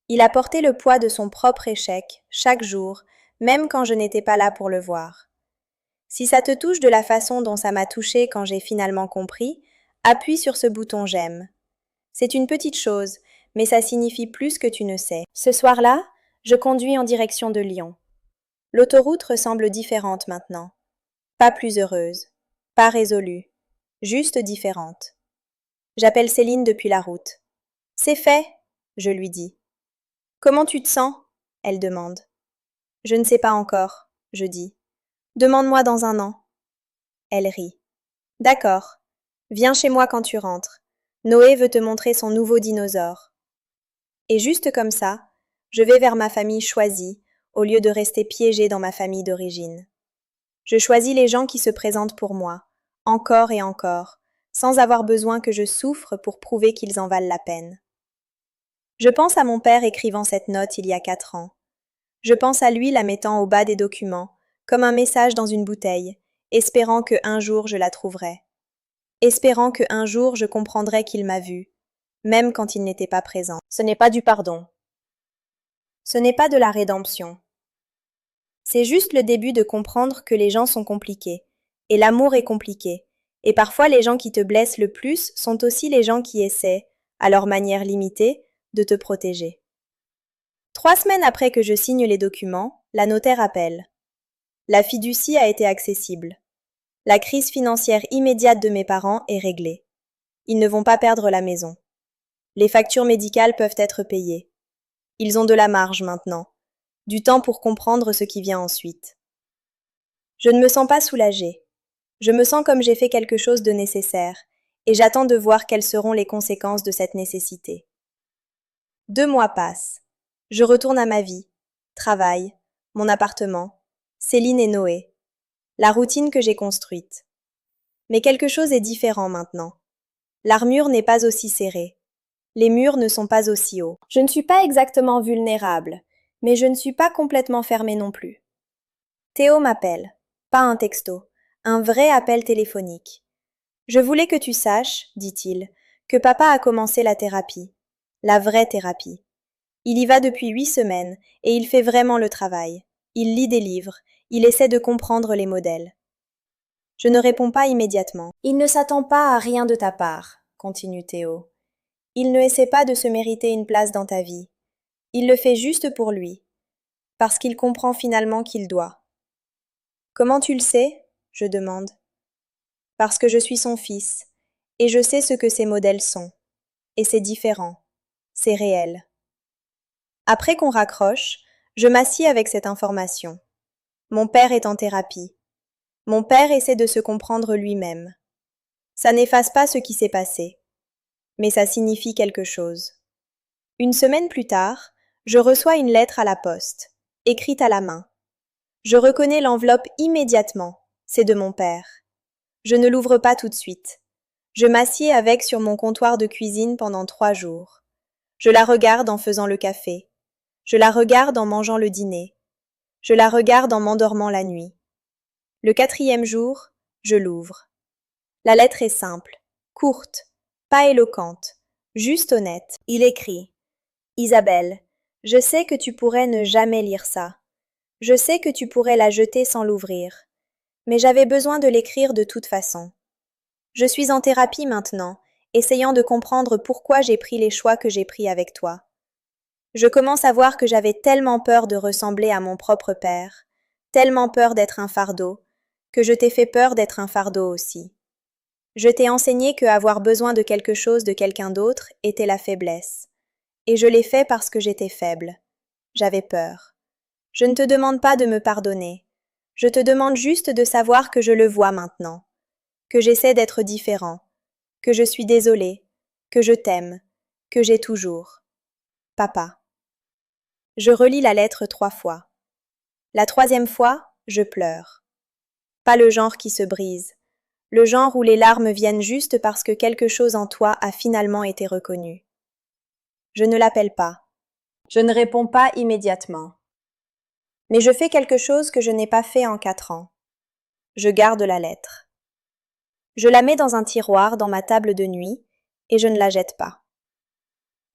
Il a porté le poids de son propre échec, chaque jour, même quand je n'étais pas là pour le voir. Si ça te touche de la façon dont ça m'a touché quand j'ai finalement compris, appuie sur ce bouton j'aime. C'est une petite chose, mais ça signifie plus que tu ne sais. Ce soir-là, je conduis en direction de Lyon. L'autoroute ressemble différente maintenant. Pas plus heureuse, pas résolue, juste différente. J'appelle Céline depuis la route. C'est fait, je lui dis. Comment tu te sens? Elle demande. Je ne sais pas encore, je dis. Demande-moi dans un an. Elle rit. D'accord. Viens chez moi quand tu rentres. Noé veut te montrer son nouveau dinosaure. Et juste comme ça, je vais vers ma famille choisie, au lieu de rester piégée dans ma famille d'origine. Je choisis les gens qui se présentent pour moi, encore et encore, sans avoir besoin que je souffre pour prouver qu'ils en valent la peine. Je pense à mon père écrivant cette note il y a 4 ans. Je pense à lui la mettant au bas des documents, comme un message dans une bouteille, espérant que un jour je la trouverai. Espérant que un jour je comprendrai qu'il m'a vue, même quand il n'était pas présent. Ce n'est pas du pardon. Ce n'est pas de la rédemption. C'est juste le début de comprendre que les gens sont compliqués, et l'amour est compliqué, et parfois les gens qui te blessent le plus sont aussi les gens qui essaient, à leur manière limitée, de te protéger. 3 semaines après que je signe les documents, la notaire appelle. La fiducie a été accessible. La crise financière immédiate de mes parents est réglée. Ils ne vont pas perdre la maison. Les factures médicales peuvent être payées. Ils ont de la marge maintenant, du temps pour comprendre ce qui vient ensuite. Je ne me sens pas soulagée. Je me sens comme j'ai fait quelque chose de nécessaire, et j'attends de voir quelles seront les conséquences de cette nécessité. 2 mois passent. Je retourne à ma vie, travail, mon appartement, Céline et Noé, la routine que j'ai construite. Mais quelque chose est différent maintenant. L'armure n'est pas aussi serrée. Les murs ne sont pas aussi hauts. Je ne suis pas exactement vulnérable, mais je ne suis pas complètement fermée non plus. Théo m'appelle. Pas un texto, un vrai appel téléphonique. Je voulais que tu saches, dit-il, que papa a commencé la thérapie. La vraie thérapie. Il y va depuis 8 semaines et il fait vraiment le travail. Il lit des livres, il essaie de comprendre les modèles. Je ne réponds pas immédiatement. Il ne s'attend pas à rien de ta part, continue Théo. Il ne essaie pas de se mériter une place dans ta vie. Il le fait juste pour lui, parce qu'il comprend finalement qu'il doit. Comment tu le sais? Je demande. Parce que je suis son fils, et je sais ce que ces modèles sont. Et c'est différent. C'est réel. Après qu'on raccroche, je m'assieds avec cette information. Mon père est en thérapie. Mon père essaie de se comprendre lui-même. Ça n'efface pas ce qui s'est passé, mais ça signifie quelque chose. 1 semaine plus tard, je reçois une lettre à la poste, écrite à la main. Je reconnais l'enveloppe immédiatement, c'est de mon père. Je ne l'ouvre pas tout de suite. Je m'assieds avec sur mon comptoir de cuisine pendant 3 jours. Je la regarde en faisant le café. Je la regarde en mangeant le dîner. Je la regarde en m'endormant la nuit. Le 4e jour, je l'ouvre. La lettre est simple, courte, pas éloquente, juste honnête. Il écrit: Isabelle, je sais que tu pourrais ne jamais lire ça. Je sais que tu pourrais la jeter sans l'ouvrir. Mais j'avais besoin de l'écrire de toute façon. Je suis en thérapie maintenant, essayant de comprendre pourquoi j'ai pris les choix que j'ai pris avec toi. Je commence à voir que j'avais tellement peur de ressembler à mon propre père, tellement peur d'être un fardeau, que je t'ai fait peur d'être un fardeau aussi. Je t'ai enseigné que avoir besoin de quelque chose de quelqu'un d'autre était la faiblesse. Et je l'ai fait parce que j'étais faible. J'avais peur. Je ne te demande pas de me pardonner. Je te demande juste de savoir que je le vois maintenant, que j'essaie d'être différent, que je suis désolée, que je t'aime, que j'ai toujours. Papa. Je relis la lettre 3 fois. La 3e fois, je pleure. Pas le genre qui se brise, le genre où les larmes viennent juste parce que quelque chose en toi a finalement été reconnu. Je ne l'appelle pas. Je ne réponds pas immédiatement. Mais je fais quelque chose que je n'ai pas fait en 4 ans. Je garde la lettre. Je la mets dans un tiroir dans ma table de nuit et je ne la jette pas.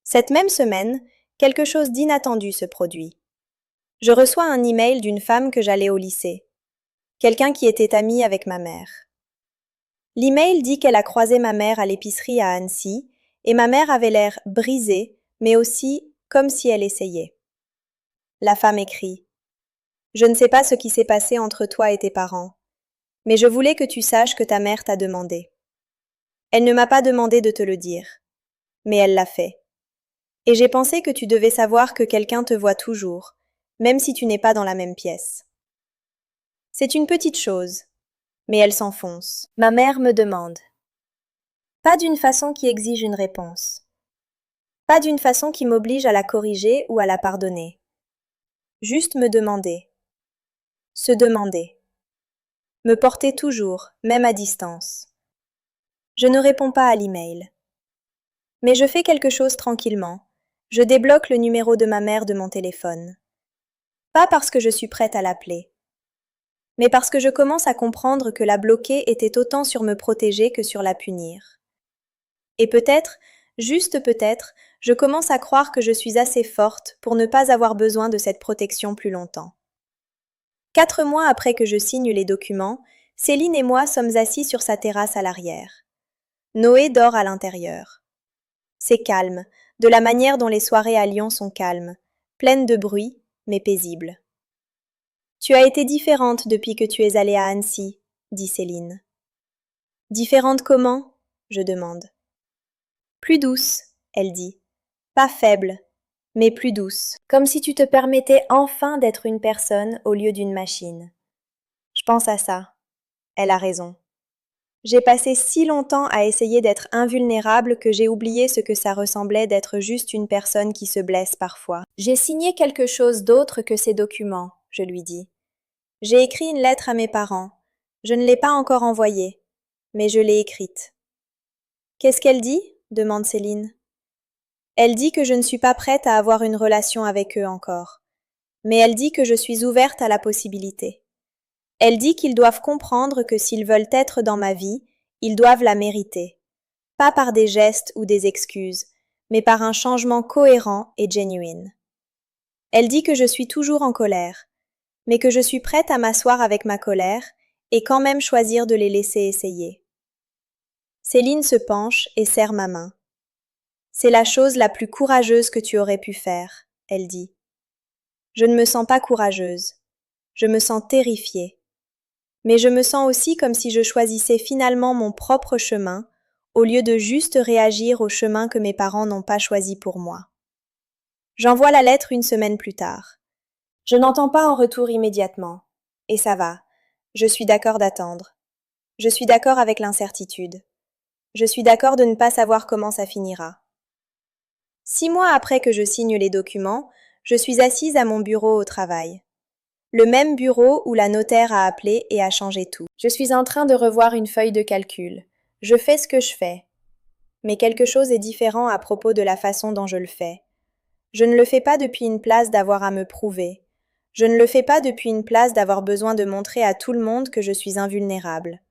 Cette même semaine, quelque chose d'inattendu se produit. Je reçois un email d'une femme que j'allais au lycée, quelqu'un qui était ami avec ma mère. L'email dit qu'elle a croisé ma mère à l'épicerie à Annecy et ma mère avait l'air brisée, mais aussi comme si elle essayait. La femme écrit: Je ne sais pas ce qui s'est passé entre toi et tes parents, mais je voulais que tu saches que ta mère t'a demandé. Elle ne m'a pas demandé de te le dire, mais elle l'a fait. Et j'ai pensé que tu devais savoir que quelqu'un te voit toujours, même si tu n'es pas dans la même pièce. C'est une petite chose, mais elle s'enfonce. Ma mère me demande. Pas d'une façon qui exige une réponse. Pas d'une façon qui m'oblige à la corriger ou à la pardonner. Juste me demander. Se demander. me porter toujours, même à distance. Je ne réponds pas à l'email. Mais je fais quelque chose tranquillement. Je débloque le numéro de ma mère de mon téléphone. Pas parce que je suis prête à l'appeler, mais parce que je commence à comprendre que la bloquer était autant sur me protéger que sur la punir. Et peut-être, juste peut-être, je commence à croire que je suis assez forte pour ne pas avoir besoin de cette protection plus longtemps. 4 mois après que je signe les documents, Céline et moi sommes assis sur sa terrasse à l'arrière. Noé dort à l'intérieur. C'est calme, de la manière dont les soirées à Lyon sont calmes, pleines de bruit, mais paisibles. Tu as été différente depuis que tu es allée à Annecy, dit Céline. Différente comment? Je demande. Plus douce, elle dit. Pas faible, mais plus douce. Comme si tu te permettais enfin d'être une personne au lieu d'une machine. Je pense à ça. Elle a raison. J'ai passé si longtemps à essayer d'être invulnérable que j'ai oublié ce que ça ressemblait d'être juste une personne qui se blesse parfois. J'ai signé quelque chose d'autre que ces documents, je lui dis. J'ai écrit une lettre à mes parents. Je ne l'ai pas encore envoyée, mais je l'ai écrite. Qu'est-ce qu'elle dit? Demande Céline. Elle dit que je ne suis pas prête à avoir une relation avec eux encore, mais elle dit que je suis ouverte à la possibilité. Elle dit qu'ils doivent comprendre que s'ils veulent être dans ma vie, ils doivent la mériter, pas par des gestes ou des excuses, mais par un changement cohérent et genuine. Elle dit que je suis toujours en colère, mais que je suis prête à m'asseoir avec ma colère et quand même choisir de les laisser essayer. Céline se penche et serre ma main. C'est la chose la plus courageuse que tu aurais pu faire, elle dit. Je ne me sens pas courageuse. Je me sens terrifiée. Mais je me sens aussi comme si je choisissais finalement mon propre chemin, au lieu de juste réagir au chemin que mes parents n'ont pas choisi pour moi. J'envoie la lettre une semaine plus tard. Je n'entends pas en retour immédiatement. Et ça va. Je suis d'accord d'attendre. Je suis d'accord avec l'incertitude. Je suis d'accord de ne pas savoir comment ça finira. 6 mois après que je signe les documents, je suis assise à mon bureau au travail. Le même bureau où la notaire a appelé et a changé tout. Je suis en train de revoir une feuille de calcul. Je fais ce que je fais. Mais quelque chose est différent à propos de la façon dont je le fais. Je ne le fais pas depuis une place d'avoir à me prouver. Je ne le fais pas depuis une place d'avoir besoin de montrer à tout le monde que je suis invulnérable.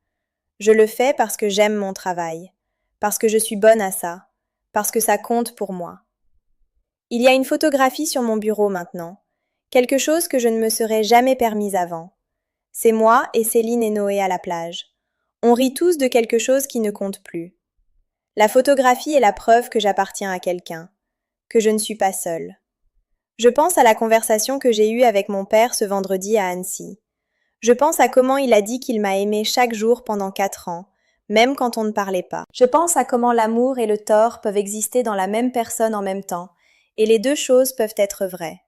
Je le fais parce que j'aime mon travail, parce que je suis bonne à ça, parce que ça compte pour moi. Il y a une photographie sur mon bureau maintenant. Quelque chose que je ne me serais jamais permise avant. C'est moi et Céline et Noé à la plage. On rit tous de quelque chose qui ne compte plus. La photographie est la preuve que j'appartiens à quelqu'un, que je ne suis pas seule. Je pense à la conversation que j'ai eue avec mon père ce vendredi à Annecy. Je pense à comment il a dit qu'il m'a aimée chaque jour pendant 4 ans, même quand on ne parlait pas. Je pense à comment l'amour et le tort peuvent exister dans la même personne en même temps, et les deux choses peuvent être vraies.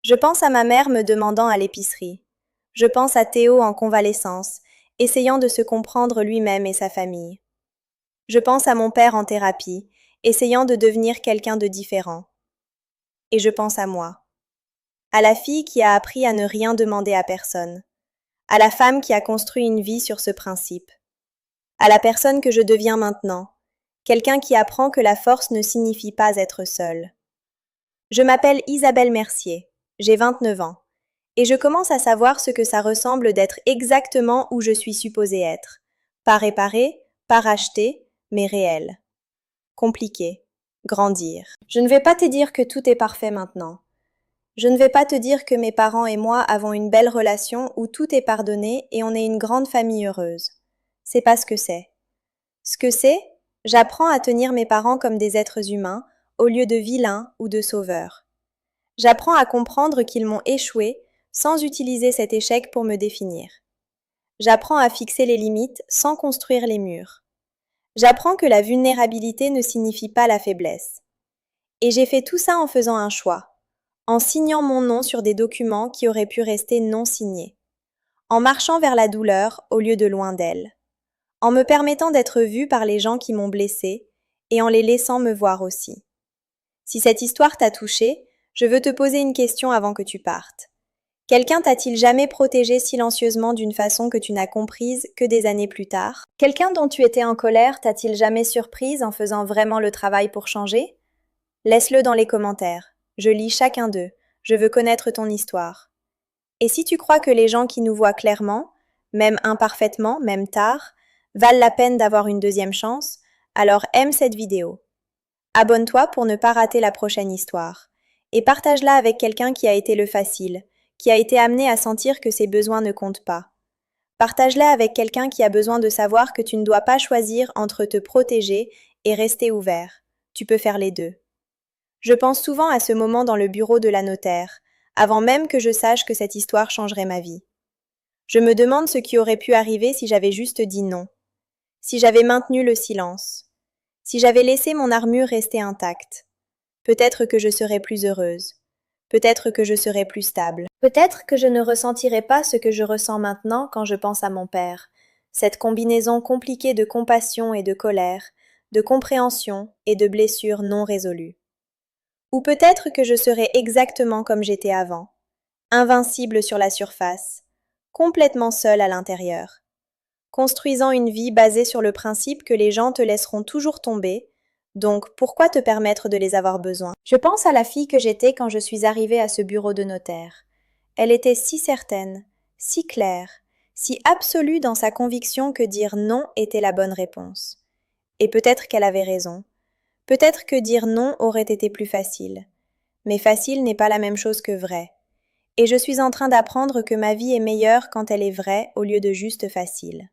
Je pense à ma mère me demandant à l'épicerie. Je pense à Théo en convalescence, essayant de se comprendre lui-même et sa famille. Je pense à mon père en thérapie, essayant de devenir quelqu'un de différent. Et je pense à moi. À la fille qui a appris à ne rien demander à personne. À la femme qui a construit une vie sur ce principe. À la personne que je deviens maintenant. Quelqu'un qui apprend que la force ne signifie pas être seule. Je m'appelle Isabelle Mercier. J'ai 29 ans. Et je commence à savoir ce que ça ressemble d'être exactement où je suis supposée être. Pas réparée, pas rachetée, mais réelle. Compliqué. Grandir. Je ne vais pas te dire que tout est parfait maintenant. Je ne vais pas te dire que mes parents et moi avons une belle relation où tout est pardonné et on est une grande famille heureuse. C'est pas ce que c'est. Ce que c'est, j'apprends à tenir mes parents comme des êtres humains au lieu de vilains ou de sauveurs. J'apprends à comprendre qu'ils m'ont échoué sans utiliser cet échec pour me définir. J'apprends à fixer les limites sans construire les murs. J'apprends que la vulnérabilité ne signifie pas la faiblesse. Et j'ai fait tout ça en faisant un choix, en signant mon nom sur des documents qui auraient pu rester non signés, en marchant vers la douleur au lieu de loin d'elle, en me permettant d'être vue par les gens qui m'ont blessée et en les laissant me voir aussi. Si cette histoire t'a touchée, je veux te poser une question avant que tu partes. Quelqu'un t'a-t-il jamais protégé silencieusement d'une façon que tu n'as comprise que des années plus tard? Quelqu'un dont tu étais en colère t'a-t-il jamais surprise en faisant vraiment le travail pour changer? Laisse-le dans les commentaires. Je lis chacun d'eux. Je veux connaître ton histoire. Et si tu crois que les gens qui nous voient clairement, même imparfaitement, même tard, valent la peine d'avoir une deuxième chance, alors aime cette vidéo. Abonne-toi pour ne pas rater la prochaine histoire. Et partage-la avec quelqu'un qui a été le facile, qui a été amené à sentir que ses besoins ne comptent pas. Partage-la avec quelqu'un qui a besoin de savoir que tu ne dois pas choisir entre te protéger et rester ouvert. Tu peux faire les deux. Je pense souvent à ce moment dans le bureau de la notaire, avant même que je sache que cette histoire changerait ma vie. Je me demande ce qui aurait pu arriver si j'avais juste dit non, si j'avais maintenu le silence, si j'avais laissé mon armure rester intacte. Peut-être que je serais plus heureuse, peut-être que je serais plus stable, peut-être que je ne ressentirais pas ce que je ressens maintenant quand je pense à mon père, cette combinaison compliquée de compassion et de colère, de compréhension et de blessures non résolues. Ou peut-être que je serais exactement comme j'étais avant, invincible sur la surface, complètement seule à l'intérieur, construisant une vie basée sur le principe que les gens te laisseront toujours tomber, donc pourquoi te permettre de les avoir besoin? Je pense à la fille que j'étais quand je suis arrivée à ce bureau de notaire. Elle était si certaine, si claire, si absolue dans sa conviction que dire non était la bonne réponse. Et peut-être qu'elle avait raison. Peut-être que dire non aurait été plus facile. Mais facile n'est pas la même chose que vrai. Et je suis en train d'apprendre que ma vie est meilleure quand elle est vraie au lieu de juste facile.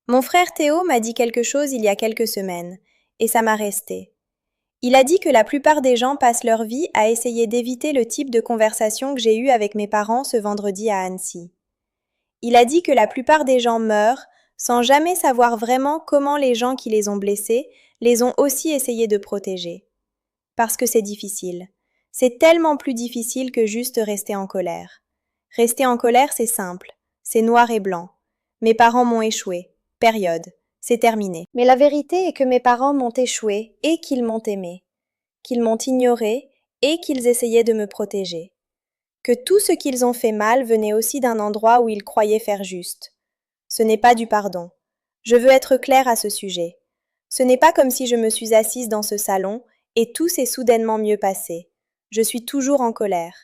Mon frère Théo m'a dit quelque chose il y a quelques semaines, et ça m'a resté. Il a dit que la plupart des gens passent leur vie à essayer d'éviter le type de conversation que j'ai eue avec mes parents ce vendredi à Annecy. Il a dit que la plupart des gens meurent sans jamais savoir vraiment comment les gens qui les ont blessés les ont aussi essayé de protéger. Parce que c'est difficile. C'est tellement plus difficile que juste rester en colère. Rester en colère, c'est simple. C'est noir et blanc. Mes parents m'ont échoué. Période. C'est terminé. Mais la vérité est que mes parents m'ont échoué et qu'ils m'ont aimé. Qu'ils m'ont ignoré et qu'ils essayaient de me protéger. Que tout ce qu'ils ont fait mal venait aussi d'un endroit où ils croyaient faire juste. Ce n'est pas du pardon. Je veux être claire à ce sujet. Ce n'est pas comme si je me suis assise dans ce salon et tout s'est soudainement mieux passé. Je suis toujours en colère.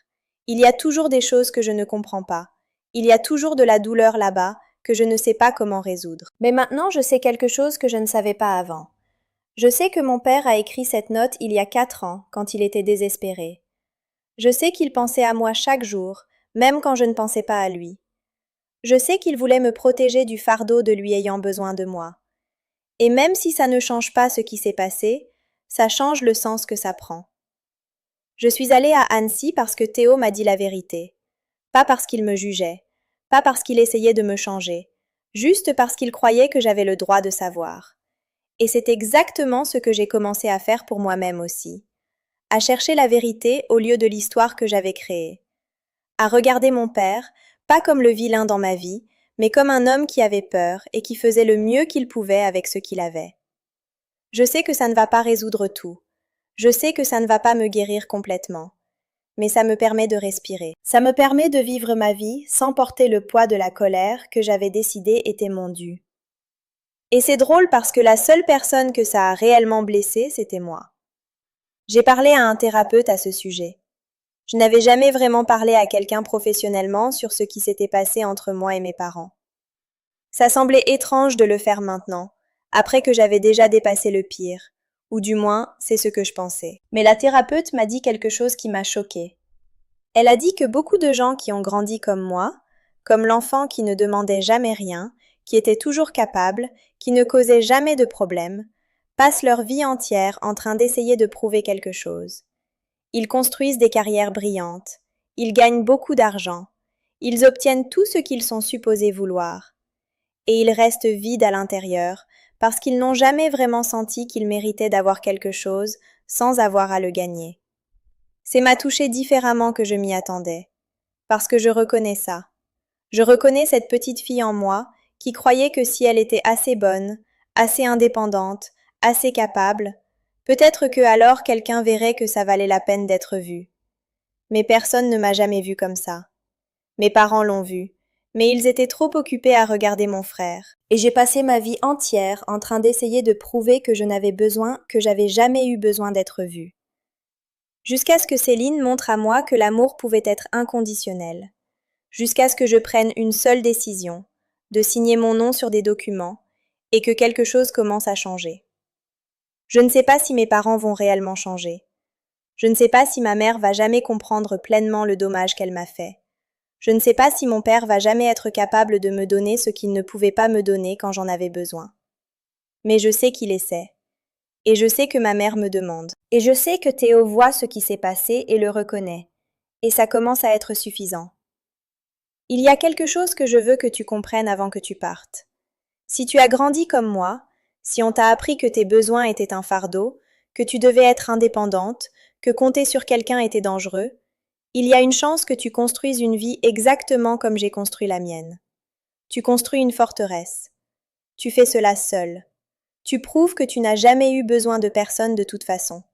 Il y a toujours des choses que je ne comprends pas. Il y a toujours de la douleur là-bas que je ne sais pas comment résoudre. Mais maintenant, je sais quelque chose que je ne savais pas avant. Je sais que mon père a écrit cette note il y a 4 ans, quand il était désespéré. Je sais qu'il pensait à moi chaque jour, même quand je ne pensais pas à lui. Je sais qu'il voulait me protéger du fardeau de lui ayant besoin de moi. Et même si ça ne change pas ce qui s'est passé, ça change le sens que ça prend. Je suis allée à Annecy parce que Théo m'a dit la vérité. Pas parce qu'il me jugeait, pas parce qu'il essayait de me changer, juste parce qu'il croyait que j'avais le droit de savoir. Et c'est exactement ce que j'ai commencé à faire pour moi-même aussi. À chercher la vérité au lieu de l'histoire que j'avais créée. À regarder mon père, pas comme le vilain dans ma vie, mais comme un homme qui avait peur et qui faisait le mieux qu'il pouvait avec ce qu'il avait. Je sais que ça ne va pas résoudre tout. Je sais que ça ne va pas me guérir complètement. Mais ça me permet de respirer. Ça me permet de vivre ma vie sans porter le poids de la colère que j'avais décidé était mon dû. Et c'est drôle parce que la seule personne que ça a réellement blessée, c'était moi. J'ai parlé à un thérapeute à ce sujet. Je n'avais jamais vraiment parlé à quelqu'un professionnellement sur ce qui s'était passé entre moi et mes parents. Ça semblait étrange de le faire maintenant, après que j'avais déjà dépassé le pire, ou du moins, c'est ce que je pensais. Mais la thérapeute m'a dit quelque chose qui m'a choquée. Elle a dit que beaucoup de gens qui ont grandi comme moi, comme l'enfant qui ne demandait jamais rien, qui était toujours capable, qui ne causait jamais de problème, passent leur vie entière en train d'essayer de prouver quelque chose. Ils construisent des carrières brillantes, ils gagnent beaucoup d'argent, ils obtiennent tout ce qu'ils sont supposés vouloir. Et ils restent vides à l'intérieur parce qu'ils n'ont jamais vraiment senti qu'ils méritaient d'avoir quelque chose sans avoir à le gagner. C'est m'a touché différemment que je m'y attendais, parce que je reconnais ça. Je reconnais cette petite fille en moi qui croyait que si elle était assez bonne, assez indépendante, assez capable, peut-être que alors quelqu'un verrait que ça valait la peine d'être vu. Mais personne ne m'a jamais vue comme ça. Mes parents l'ont vu, mais ils étaient trop occupés à regarder mon frère. Et j'ai passé ma vie entière en train d'essayer de prouver que je n'avais besoin, que j'avais jamais eu besoin d'être vue. Jusqu'à ce que Céline montre à moi que l'amour pouvait être inconditionnel. Jusqu'à ce que je prenne une seule décision, de signer mon nom sur des documents, et que quelque chose commence à changer. Je ne sais pas si mes parents vont réellement changer. Je ne sais pas si ma mère va jamais comprendre pleinement le dommage qu'elle m'a fait. Je ne sais pas si mon père va jamais être capable de me donner ce qu'il ne pouvait pas me donner quand j'en avais besoin. Mais je sais qu'il essaie. Et je sais que ma mère me demande. Et je sais que Théo voit ce qui s'est passé et le reconnaît. Et ça commence à être suffisant. Il y a quelque chose que je veux que tu comprennes avant que tu partes. Si tu as grandi comme moi, si on t'a appris que tes besoins étaient un fardeau, que tu devais être indépendante, que compter sur quelqu'un était dangereux, il y a une chance que tu construises une vie exactement comme j'ai construit la mienne. Tu construis une forteresse. Tu fais cela seul. Tu prouves que tu n'as jamais eu besoin de personne de toute façon.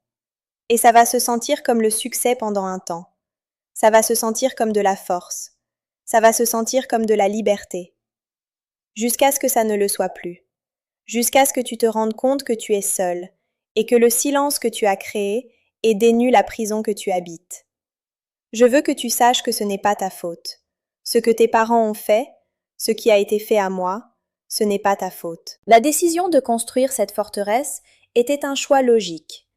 Et ça va se sentir comme le succès pendant un temps. Ça va se sentir comme de la force. Ça va se sentir comme de la liberté. Jusqu'à ce que ça ne le soit plus. Jusqu'à ce que tu te rendes compte que tu es seul et que le silence que tu as créé est dénu la prison que tu habites. Je veux que tu saches que ce n'est pas ta faute. Ce que tes parents ont fait, ce qui a été fait à moi, ce n'est pas ta faute. La décision de construire cette forteresse était un choix logique.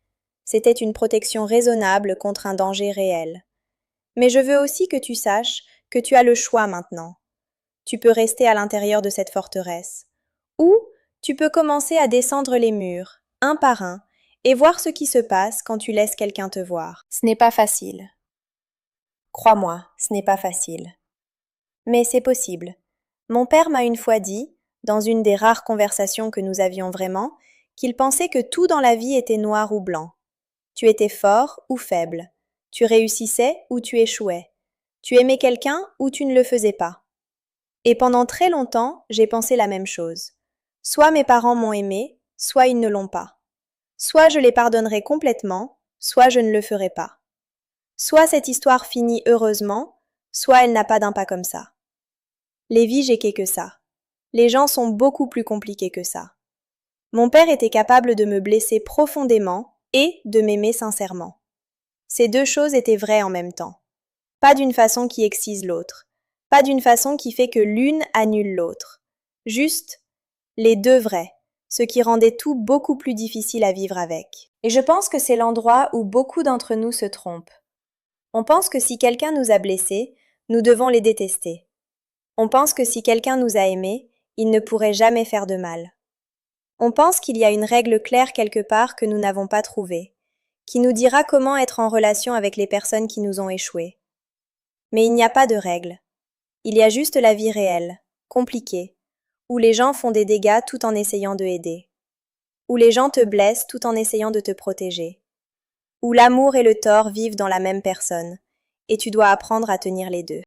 C'était une protection raisonnable contre un danger réel. Mais je veux aussi que tu saches que tu as le choix maintenant. Tu peux rester à l'intérieur de cette forteresse. Ou tu peux commencer à descendre les murs, un par un, et voir ce qui se passe quand tu laisses quelqu'un te voir. Ce n'est pas facile. Crois-moi, ce n'est pas facile. Mais c'est possible. Mon père m'a une fois dit, dans une des rares conversations que nous avions vraiment, qu'il pensait que tout dans la vie était noir ou blanc. Tu étais fort ou faible. Tu réussissais ou tu échouais. Tu aimais quelqu'un ou tu ne le faisais pas. Et pendant très longtemps, j'ai pensé la même chose. Soit mes parents m'ont aimé, soit ils ne l'ont pas. Soit je les pardonnerai complètement, soit je ne le ferai pas. Soit cette histoire finit heureusement, soit elle n'a pas d'un pas comme ça. Les vies j'ai que ça. Les gens sont beaucoup plus compliqués que ça. Mon père était capable de me blesser profondément et de m'aimer sincèrement. Ces deux choses étaient vraies en même temps. Pas d'une façon qui excise l'autre. Pas d'une façon qui fait que l'une annule l'autre. Juste les deux vrais, ce qui rendait tout beaucoup plus difficile à vivre avec. Et je pense que c'est l'endroit où beaucoup d'entre nous se trompent. On pense que si quelqu'un nous a blessés, nous devons les détester. On pense que si quelqu'un nous a aimés, il ne pourrait jamais faire de mal. On pense qu'il y a une règle claire quelque part que nous n'avons pas trouvée, qui nous dira comment être en relation avec les personnes qui nous ont échoués. Mais il n'y a pas de règle. Il y a juste la vie réelle, compliquée, où les gens font des dégâts tout en essayant de aider, où les gens te blessent tout en essayant de te protéger, où l'amour et le tort vivent dans la même personne, et tu dois apprendre à tenir les deux.